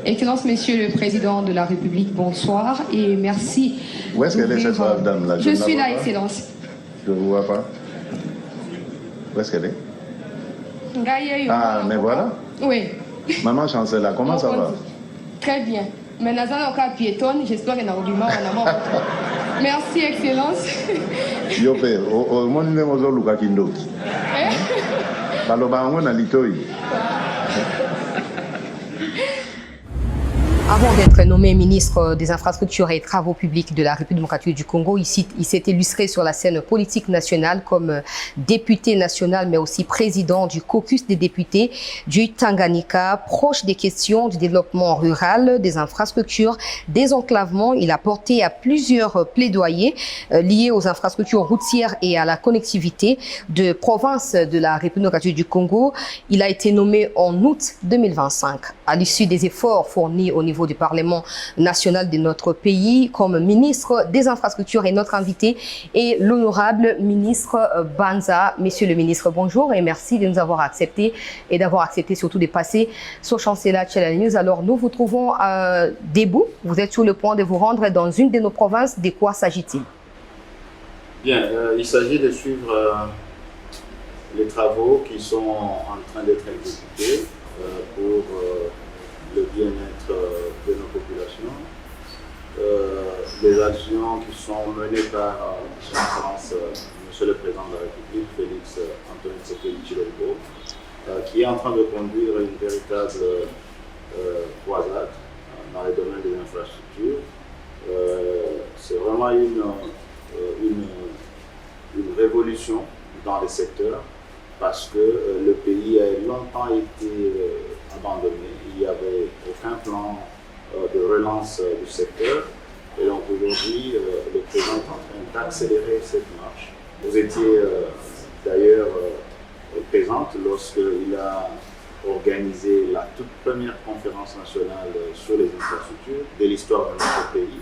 Excellence, Monsieur le Président de la République, bonsoir et merci. Où est-ce qu'elle est cette dame-là? Je suis là, Excellence. Je ne vous vois pas. Où est-ce qu'elle est? Ah, mais voilà. Oui. Maman Chancela, comment ça va? Très bien. Mais nous avons encore piétonne, j'espère qu'elle a du mal en amont. Merci, Excellence. Yo, père, au moins nous avons Luka Kindo. Baloba, on a l'itoy. Avant d'être nommé ministre des Infrastructures et Travaux publics de la République démocratique du Congo, il s'est illustré sur la scène politique nationale comme député national, mais aussi président du caucus des députés du Tanganyika, proche des questions du développement rural, des infrastructures, des enclavements. Il a porté à plusieurs plaidoyers liés aux infrastructures routières et à la connectivité de provinces de la République démocratique du Congo. Il a été nommé en août 2025. À l'issue des efforts fournis au niveau du Parlement national de notre pays, comme ministre des Infrastructures, et notre invité est l'honorable ministre Banza. Monsieur le ministre, bonjour et merci de nous avoir accepté et d'avoir accepté surtout de passer sur Chancela Channel News. Alors nous vous trouvons debout, vous êtes sur le point de vous rendre dans une de nos provinces. De quoi s'agit-il? Bien, il s'agit de suivre les travaux qui sont en train d'être exécutés pour le bien-être de nos populations. Les actions qui sont menées par son Excellence Monsieur le Président de la République, Félix Antoine Tshisekedi Tshilombo, qui est en train de conduire une véritable croisade dans les domaines des infrastructures. C'est vraiment une révolution dans les secteurs parce que le pays a longtemps été abandonné. Il n'y avait aucun plan de relance du secteur. Et donc aujourd'hui, le président est en train d'accélérer cette marche. Vous étiez d'ailleurs présente lorsqu'il a organisé la toute première conférence nationale sur les infrastructures de l'histoire de notre pays.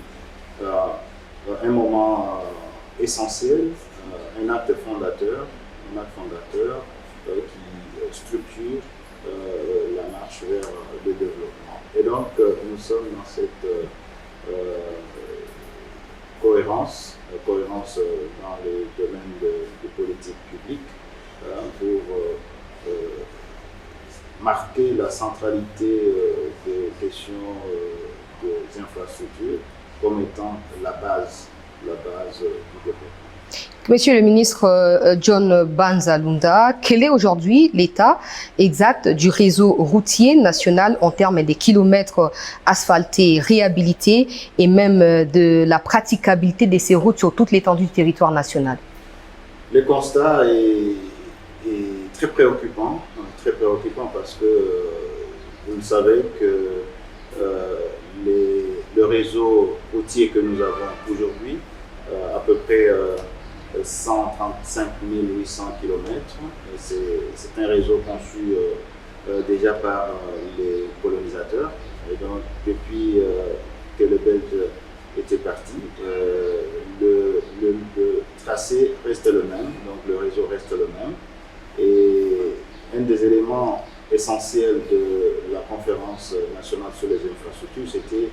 Un moment essentiel, un acte fondateur qui structure la marche vers le développement. Et donc, nous sommes dans cette cohérence dans les domaines de politique publique pour marquer la centralité des questions des infrastructures comme étant la base du développement. Monsieur le ministre John Banza Lunda, quel est aujourd'hui l'état exact du réseau routier national en termes des kilomètres asphaltés, réhabilités et même de la praticabilité de ces routes sur toute l'étendue du territoire national? Le constat est très préoccupant parce que vous le savez que le réseau routier que nous avons aujourd'hui, à peu près 135 800 km. C'est un réseau conçu déjà par les colonisateurs. Et donc, depuis que le Belge était parti, le tracé reste le même, donc le réseau reste le même. Et un des éléments essentiels de la conférence nationale sur les infrastructures, c'était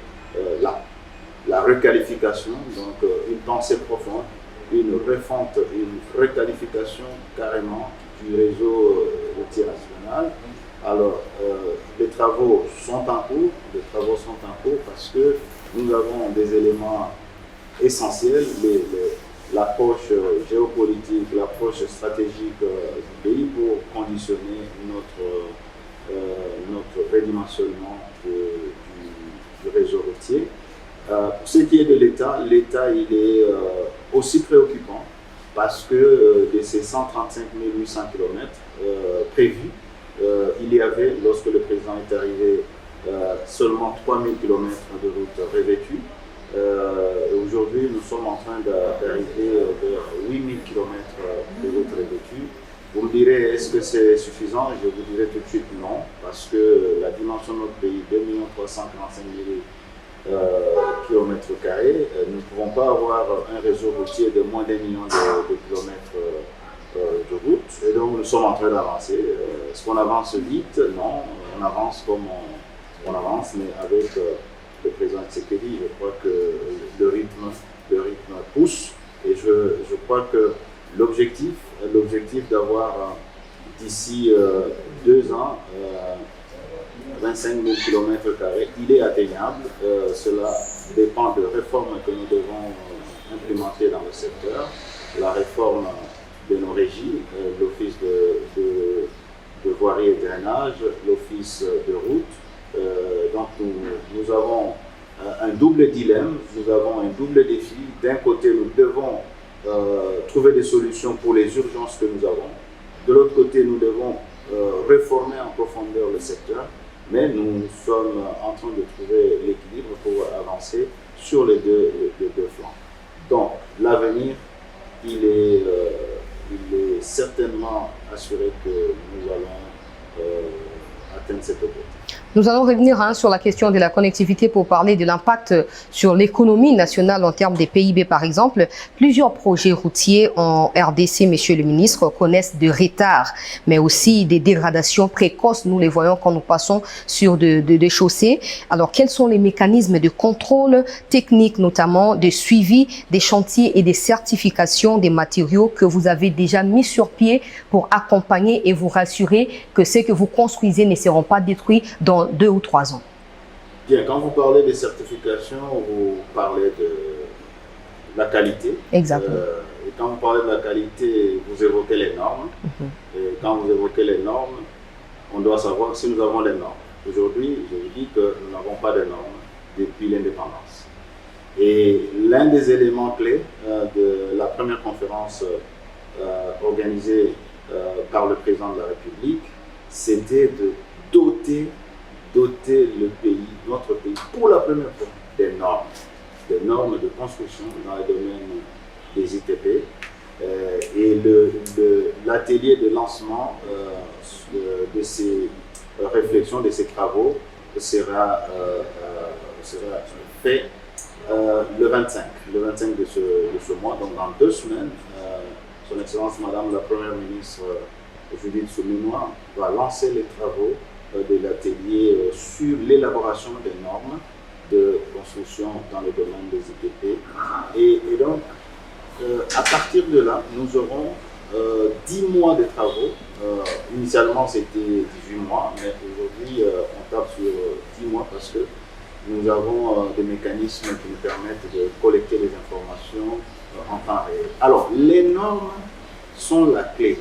la requalification, donc une pensée profonde, une refonte, une requalification carrément du réseau routier national. Alors, les travaux sont en cours, parce que nous avons des éléments essentiels, l'approche géopolitique, l'approche stratégique du pays pour conditionner notre redimensionnement du réseau routier. Pour ce qui est de l'État, il est aussi préoccupant parce que de ces 135 800 km prévus, il y avait, lorsque le président est arrivé, seulement 3000 km de routes revêtues. Aujourd'hui, nous sommes en train d'arriver vers 8000 km de routes revêtues. Vous me direz, est-ce que c'est suffisant? Je vous dirai tout de suite non, parce que la dimension de notre pays, 2 345 000 kilomètres carrés, nous ne pouvons pas avoir un réseau routier de moins d'1 million de kilomètres de route. Et donc nous sommes en train d'avancer. Est-ce qu'on avance vite? Non, on avance comme on avance, mais avec le président Tshisekedi, je crois que le rythme pousse, et je crois que l'objectif d'avoir d'ici 2 ans 25 000 km², il est atteignable. Cela dépend de réformes que nous devons implémenter dans le secteur. La réforme de nos régies, l'office de voirie et drainage, l'office de route. Donc nous avons un double dilemme, nous avons un double défi. D'un côté, nous devons trouver des solutions pour les urgences que nous avons. De l'autre côté, nous devons réformer en profondeur le secteur, mais nous sommes en train de trouver l'équilibre pour avancer sur les deux flancs. Donc, l'avenir, il est certainement assuré que nous allons atteindre cet objectif. Nous allons revenir sur la question de la connectivité pour parler de l'impact sur l'économie nationale en termes des PIB par exemple. Plusieurs projets routiers en RDC, Monsieur le ministre, connaissent des retards, mais aussi des dégradations précoces. Nous les voyons quand nous passons sur des chaussées. Alors, quels sont les mécanismes de contrôle technique, notamment de suivi des chantiers et des certifications des matériaux que vous avez déjà mis sur pied pour accompagner et vous rassurer que ce que vous construisez ne seront pas détruits dans 2 ou 3 ans? Bien, quand vous parlez des certifications, vous parlez de la qualité. Exactement. Et quand vous parlez de la qualité, vous évoquez les normes. Et quand vous évoquez les normes, on doit savoir si nous avons les normes. Aujourd'hui, je vous dis que nous n'avons pas de normes depuis l'indépendance. Et l'un des éléments clés de la première conférence organisée par le président de la République, c'était de doter le pays, notre pays, pour la première fois, des normes de construction dans le domaine des ITP. Et l'atelier de lancement de ces réflexions, de ces travaux, sera fait le 25 de ce mois, donc dans 2 semaines. Son Excellence Madame la Première ministre Judith Suminwa va lancer les travaux de l'atelier sur l'élaboration des normes de construction dans le domaine des ITP. Et donc, à partir de là, nous aurons 10 mois de travaux. Initialement, c'était 18 mois, mais aujourd'hui, on tape sur 10 mois parce que nous avons des mécanismes qui nous permettent de collecter les informations en temps réel. Alors, les normes sont la clé.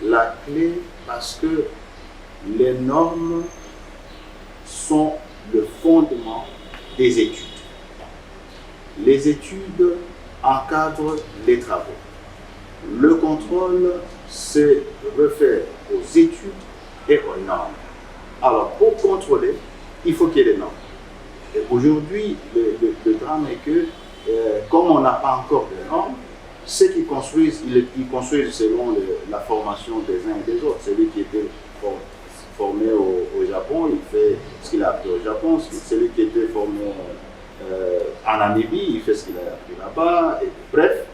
La clé parce que les normes sont le fondement des études. Les études encadrent les travaux. Le contrôle se réfère aux études et aux normes. Alors, pour contrôler, il faut qu'il y ait des normes. Et aujourd'hui, le drame est que, comme on n'a pas encore de normes, ceux qui construisent, ils construisent selon la formation des uns et des autres. Celui qui était formé au Japon, il fait ce qu'il a appris au Japon. Celui qui était formé en Namibie, il fait ce qu'il a appris là-bas. Bref,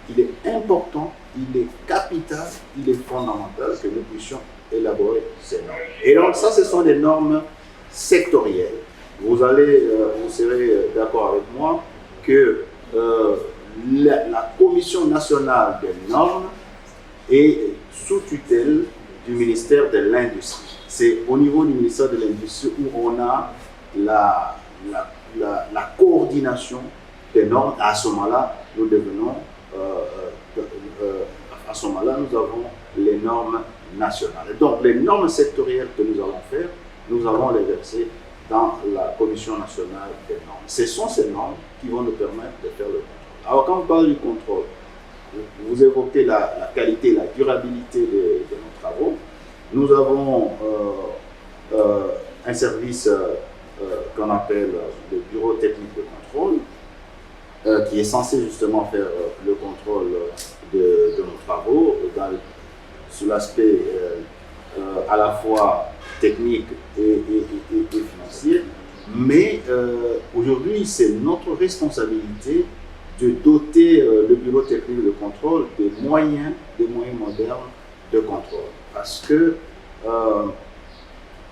il est important, il est capital, il est fondamental que nous puissions élaborer ces normes. Et donc ça, ce sont des normes sectorielles. Vous serez d'accord avec moi que la Commission nationale des normes est sous tutelle du ministère de l'Industrie. C'est au niveau du ministère de l'Industrie où on a la coordination des normes. À ce moment-là, nous devenons, à ce moment-là, nous avons les normes nationales. Et donc, les normes sectorielles que nous allons faire, nous allons les verser dans la Commission nationale des normes. Ce sont ces normes qui vont nous permettre de faire le contrôle. Alors, quand on parle du contrôle, vous évoquez la qualité, la durabilité de nos travaux. Nous avons un service qu'on appelle le bureau technique de contrôle, qui est censé justement faire le contrôle de nos travaux sur l'aspect à la fois technique et financier. Mais aujourd'hui, c'est notre responsabilité de doter le bureau technique de contrôle des moyens modernes de contrôle. Parce que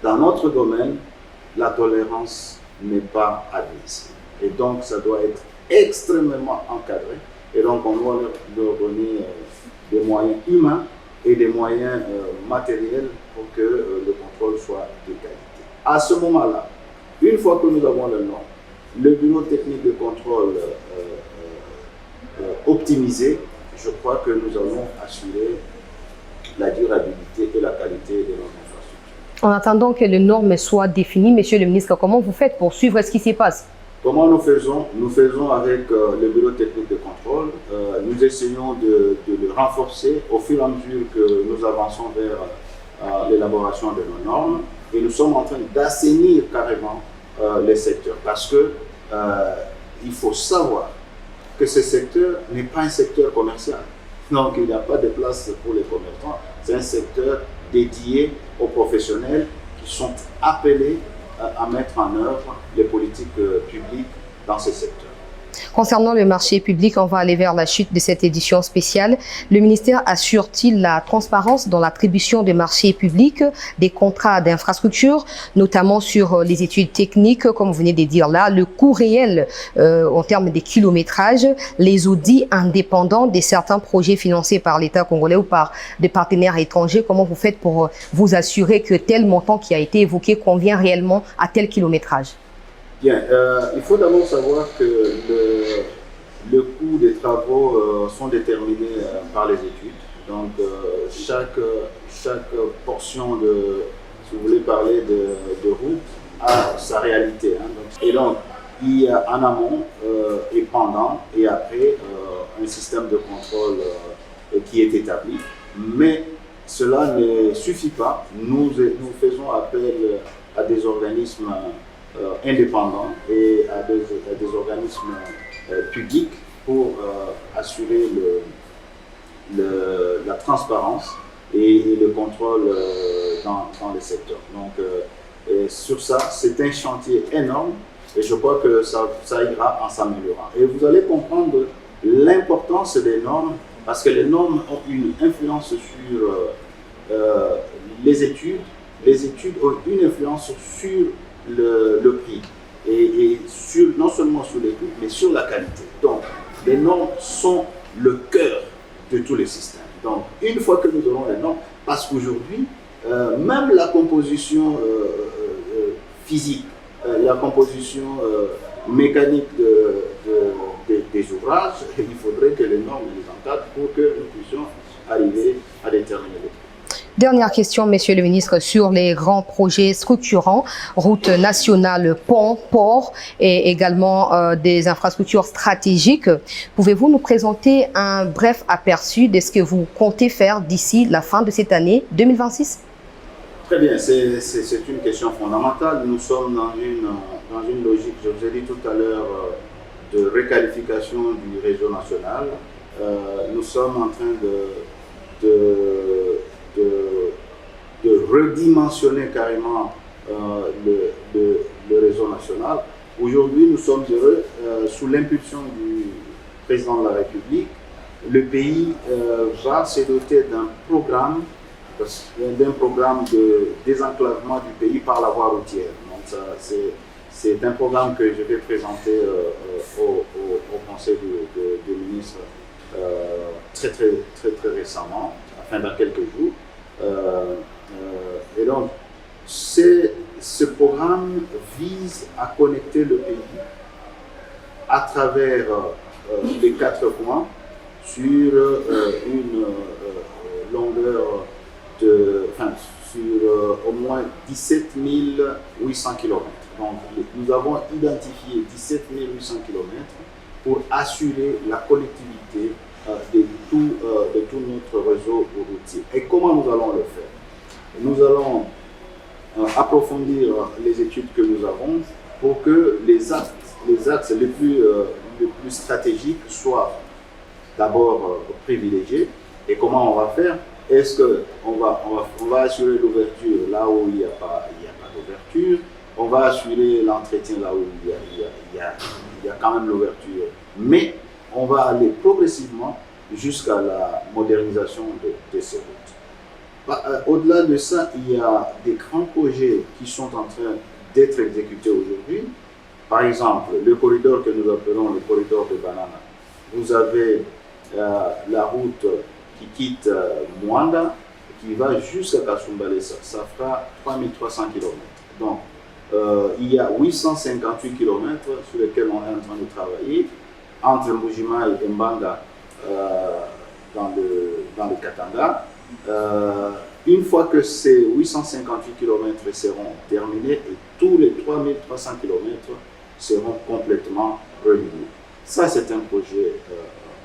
dans notre domaine, la tolérance n'est pas admise. Et donc, ça doit être extrêmement encadré. Et donc, on doit leur donner des moyens humains et des moyens matériels pour que le contrôle soit de qualité. À ce moment-là, une fois que nous avons le nom, le bureau technique de contrôle optimisé, je crois que nous allons assurer la durabilité et la qualité de nos infrastructures. En attendant que les normes soient définies, Monsieur le ministre, comment vous faites pour suivre ce qui s'y passe? Comment nous faisons? Nous faisons avec le bureau technique de contrôle. Nous essayons de le renforcer au fur et à mesure que nous avançons vers l'élaboration de nos normes. Et nous sommes en train d'assainir carrément les secteurs. Parce que il faut savoir que ce secteur n'est pas un secteur commercial. Donc il n'y a pas de place pour les commerçants. C'est un secteur dédié aux professionnels qui sont appelés à mettre en œuvre les politiques publiques dans ces secteurs. Concernant le marché public, on va aller vers la chute de cette édition spéciale. Le ministère assure-t-il la transparence dans l'attribution des marchés publics, des contrats d'infrastructure, notamment sur les études techniques, comme vous venez de dire là, le coût réel en termes de kilométrage, les audits indépendants de certains projets financés par l'État congolais ou par des partenaires étrangers? Comment vous faites pour vous assurer que tel montant qui a été évoqué convient réellement à tel kilométrage? Bien, il faut d'abord savoir que le coût des travaux sont déterminés par les études. Donc, chaque portion de, si vous voulez parler de route, a sa réalité. Hein. Et donc, il y a en amont et pendant et après un système de contrôle qui est établi. Mais cela ne suffit pas. Nous faisons appel à des organismes indépendants et à des organismes publics pour assurer la transparence et le contrôle dans les secteurs. Donc, sur ça, c'est un chantier énorme et je crois que ça ira en s'améliorant. Et vous allez comprendre l'importance des normes parce que les normes ont une influence sur les études. Les études ont une influence sur le prix et non seulement sur les coûts, mais sur la qualité. Donc, les normes sont le cœur de tous les systèmes. Donc, une fois que nous aurons les normes, parce qu'aujourd'hui, même la composition physique, la composition mécanique des ouvrages, il faudrait que les normes les encadrent pour que nous puissions arriver à déterminer les prix. Dernière question, Monsieur le ministre, sur les grands projets structurants, routes nationales, ponts, ports et également des infrastructures stratégiques. Pouvez-vous nous présenter un bref aperçu de ce que vous comptez faire d'ici la fin de cette année 2026? Très bien, c'est une question fondamentale. Nous sommes dans une logique, je vous ai dit tout à l'heure, de requalification du réseau national. Nous sommes en train de redimensionner carrément le réseau national. Aujourd'hui, nous sommes heureux, sous l'impulsion du président de la République, le pays va se doter d'un programme de désenclavement du pays par la voie routière. Donc c'est un programme que je vais présenter au Conseil des ministres très récemment, enfin dans quelques jours. Et donc, ce programme vise à connecter le pays à travers les 4 points sur une longueur sur au moins 17 800 km. Donc, nous avons identifié 17 800 km pour assurer la connectivité de tout notre réseau routier. Et comment nous allons le faire? Nous allons approfondir les études que nous avons pour que les axes les plus stratégiques soient d'abord privilégiés. Et comment on va faire? Est-ce qu'on va assurer l'ouverture là où il n'y a pas d'ouverture? On va assurer l'entretien là où il y a quand même l'ouverture. Mais on va aller progressivement jusqu'à la modernisation de ces routes. Au-delà de ça, il y a des grands projets qui sont en train d'être exécutés aujourd'hui. Par exemple, le corridor que nous appelons le corridor de Banana. Vous avez la route qui quitte Mwanda, qui va jusqu'à Kasumbalesa. Ça fera 3300 km. Donc, il y a 858 km sur lesquels on est en train de travailler entre Mbujimayi et Mbanga dans le Katanga. Une fois que ces 858 km seront terminés et tous les 3300 km seront complètement reliés. Ça, c'est un projet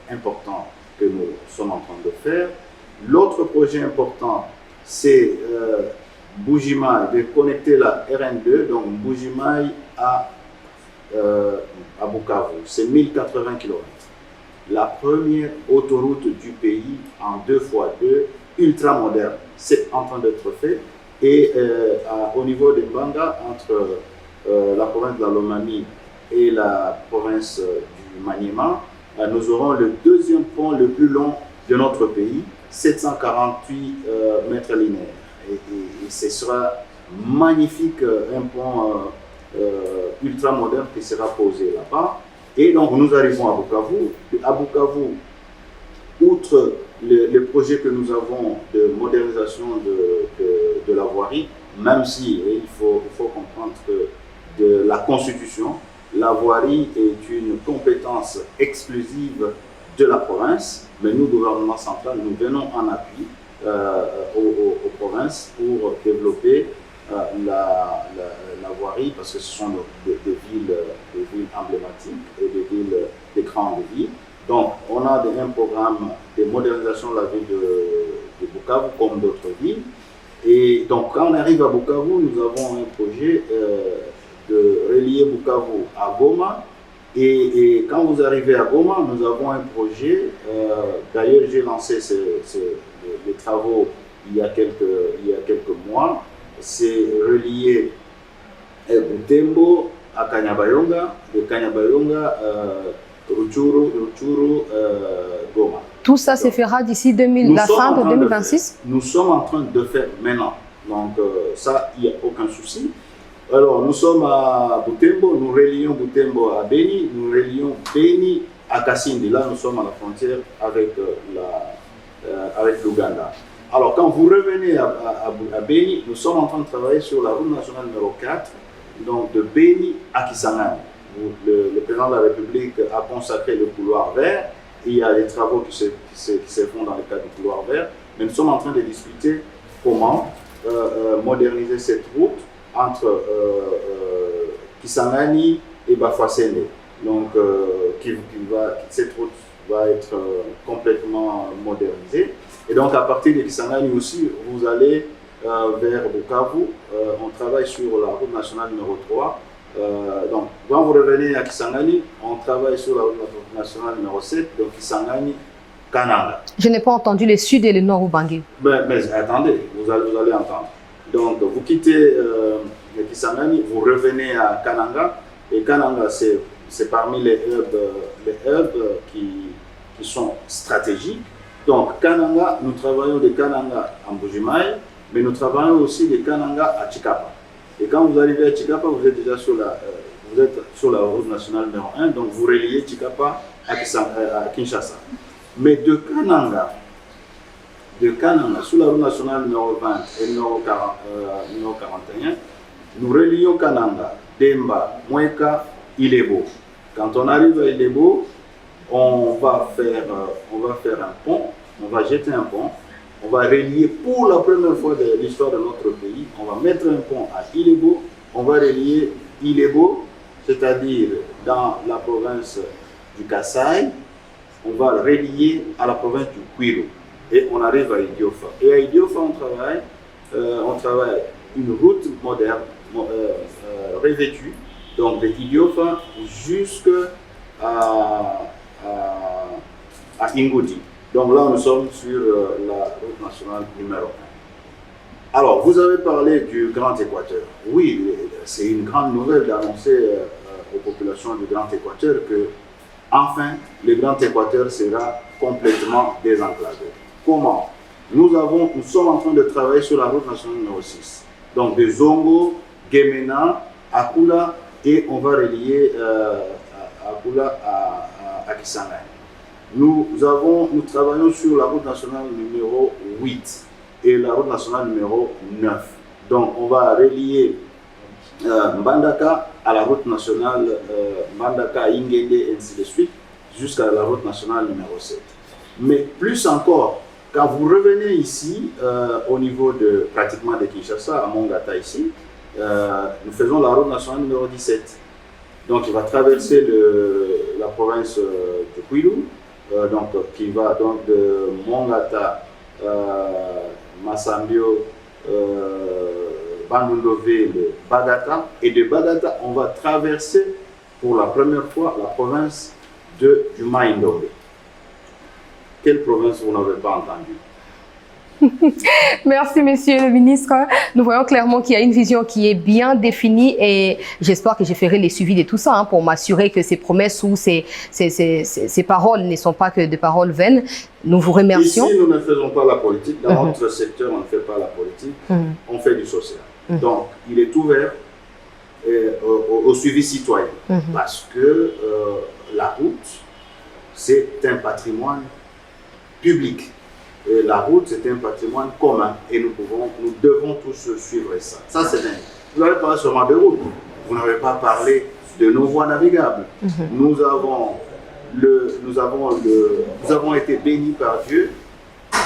important que nous sommes en train de faire. L'autre projet important, c'est Mbujimayi, de connecter la RN2, donc Mbujimayi à Bukavu. C'est 1080 km. La première autoroute du pays en 2x2, ultra moderne. C'est en train d'être fait. Et au niveau de Mbanga, entre la province de la Lomami et la province du Maniema, nous aurons le deuxième pont le plus long de notre pays, 748 mètres linéaires. Et ce sera magnifique, un pont ultra moderne qui sera posé là-bas. Et donc nous arrivons à Bukavu. À Bukavu, outre les projets que nous avons de modernisation de la voirie, même si il faut comprendre que de la Constitution, la voirie est une compétence exclusive de la province, mais nous, gouvernement central, nous venons en appui aux provinces pour développer la voirie, parce que ce sont des villes emblématiques et des grandes villes. Donc, on a un programme de modernisation de la ville de Bukavu comme d'autres villes. Et donc, quand on arrive à Bukavu, nous avons un projet de relier Bukavu à Goma. Et quand vous arrivez à Goma, nous avons un projet. D'ailleurs, j'ai lancé les travaux il y a quelques mois. C'est relier Butembo à Kanyabayonga, de Kanyabayonga Rutshuru, Goma. Tout ça se fera d'ici la fin de 2026? Nous sommes en train de faire maintenant. Donc ça, il n'y a aucun souci. Alors nous sommes à Butembo, nous relions Butembo à Beni, nous relions Beni à Kasindi. Là, nous sommes à la frontière avec l'Ouganda. Alors quand vous revenez à Beni, nous sommes en train de travailler sur la route nationale numéro 4, donc de Beni à Kisangani. Le président de la République a consacré le couloir vert. Il y a des travaux qui se font dans le cadre du couloir vert. Mais nous sommes en train de discuter comment moderniser cette route entre Kisangani et Bafouassende. Donc, cette route va être complètement modernisée. Et donc, à partir de Kisangani aussi, vous allez vers Bukavu. On travaille sur la route nationale numéro 3. Donc, quand vous revenez à Kisangani, on travaille sur la route nationale numéro 7, donc Kisangani, Kananga. Je n'ai pas entendu le sud et le nord Ubangi. Mais attendez, vous allez entendre. Donc, vous quittez Kisangani, vous revenez à Kananga, et Kananga, c'est parmi les hubs qui sont stratégiques. Donc, Kananga, nous travaillons de Kananga à Mbujimayi, mais nous travaillons aussi de Kananga à Tshikapa. Et quand vous arrivez à Tshikapa, vous êtes déjà sur la route nationale numéro 1, donc vous reliez Tshikapa à Kinshasa. Mais de Kananga, sur la route nationale numéro 20 et numéro 41, nous relions Kananga, Demba, Mweka, Ilebo. Quand on arrive à Ilebo, on va faire un pont, on va jeter un pont. On va relier pour la première fois de l'histoire de notre pays, on va mettre un pont à Ilebo, on va relier Ilebo, c'est-à-dire dans la province du Kasaï, on va relier à la province du Kwilu et on arrive à Idiofa. Et à Idiofa, on travaille une route moderne, revêtue, donc de Idiofa jusqu'à Ingodi. Donc là, nous sommes sur la route nationale numéro 1. Alors, vous avez parlé du Grand Équateur. Oui, c'est une grande nouvelle d'annoncer aux populations du Grand Équateur que, enfin, le Grand Équateur sera complètement désenclavé. Comment? Nous sommes en train de travailler sur la route nationale numéro 6. Donc, de Zongo, Gemena Akula et on va relier Akula à Kisangani. Nous travaillons sur la route nationale numéro 8 et la route nationale numéro 9. Donc on va relier Mbandaka à la route nationale Mbandaka, Ingende et ainsi de suite jusqu'à la route nationale numéro 7. Mais plus encore, quand vous revenez ici au niveau de pratiquement de Kinshasa, à Mongata ici, nous faisons la route nationale numéro 17. Donc il va traverser la province de Kwilu, qui va donc de Mongata, Massambio, Bandundoville, Bagata, et de Bagata on va traverser pour la première fois la province du Maïndombe. Quelle province vous n'avez pas entendu? Merci, monsieur le ministre. Nous voyons clairement qu'il y a une vision qui est bien définie et j'espère que je ferai les suivis de tout ça pour m'assurer que ces promesses ou ces paroles ne sont pas que des paroles vaines. Nous vous remercions. Ici, nous ne faisons pas la politique. Dans notre secteur, on ne fait pas la politique. On fait du social. Donc, il est ouvert au suivi citoyen parce que la route, c'est un patrimoine public. Et la route, c'est un patrimoine commun et nous devons tous suivre ça. Ça, c'est dingue. Vous n'avez pas seulement de route, vous n'avez pas parlé de nos voies navigables. Nous avons été bénis par Dieu.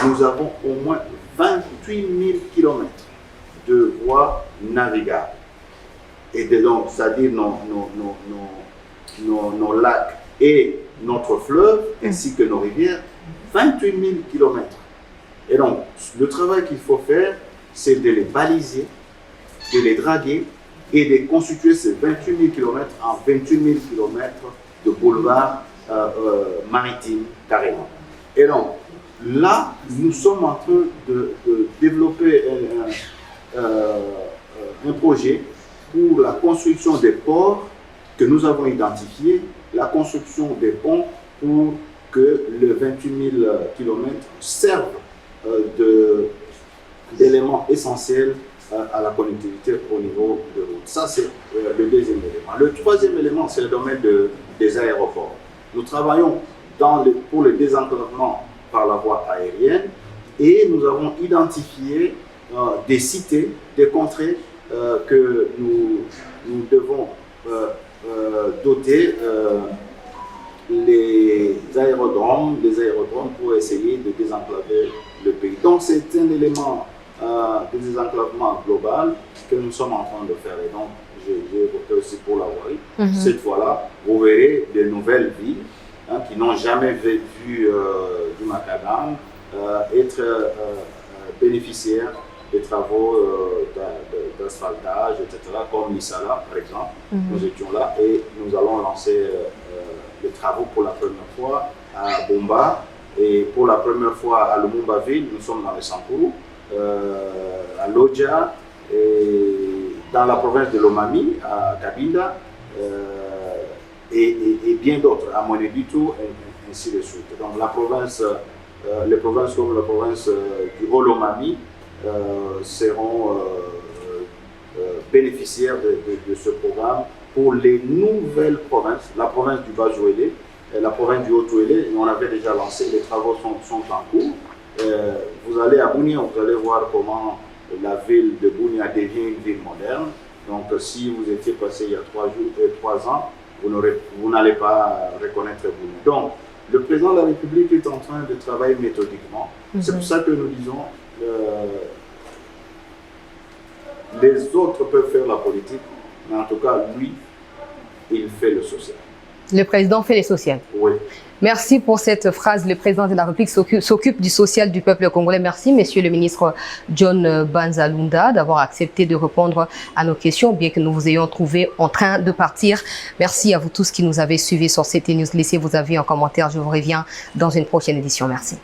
Nous avons au moins 28 000 km de voies navigables. Et donc, c'est-à-dire nos lacs et notre fleuve, ainsi que nos rivières, 28 000 km. Et donc, le travail qu'il faut faire, c'est de les baliser, de les draguer et de constituer ces 28 000 km en 28 000 km de boulevards maritimes carrément. Et donc, là, nous sommes en train de développer un projet pour la construction des ports que nous avons identifiés, la construction des ponts pour que les 28 000 km servent d'éléments essentiels à la connectivité au niveau de route. Ça, c'est le deuxième élément. Le troisième élément, c'est le domaine des aéroports. Nous travaillons pour le désenclavement par la voie aérienne et nous avons identifié des cités, des contrées que nous devons doter des aérodromes pour essayer de désenclaver le pays. Donc c'est un élément de désenclavement global que nous sommes en train de faire. Et donc j'ai évoqué aussi pour la voirie. Cette fois-là, vous verrez de nouvelles villes qui n'ont jamais vu du macadam être bénéficiaires des travaux d'asphaltage, etc., comme Nisala par exemple. Nous étions là et nous allons lancer les travaux pour la première fois à Bomba et pour la première fois à Lumumba-Ville. Nous sommes dans le Sankuru, à Lodja et dans la province de Lomami, à Kabinda et bien d'autres, à Monebitu et ainsi de suite. Donc les provinces comme la province du Haut-Lomami seront bénéficiaires de ce programme pour les nouvelles provinces, la province du Bas-Jouélé, la province du Haut-Touélé, on avait déjà lancé, les travaux sont en cours. Vous allez à Bunia, vous allez voir comment la ville de Bunia devient une ville moderne. Donc si vous étiez passé il y a 3 ans, vous n'allez pas reconnaître Bunia. Donc le président de la République est en train de travailler méthodiquement. C'est pour ça que nous disons les autres peuvent faire la politique, mais en tout cas, lui, il fait le social. Le président fait le social. Oui. Merci pour cette phrase. Le président de la République s'occupe du social du peuple congolais. Merci, monsieur le ministre John Banza Lunda, d'avoir accepté de répondre à nos questions, bien que nous vous ayons trouvé en train de partir. Merci à vous tous qui nous avez suivis sur CT News. Laissez vos avis en commentaire. Je vous reviens dans une prochaine édition. Merci.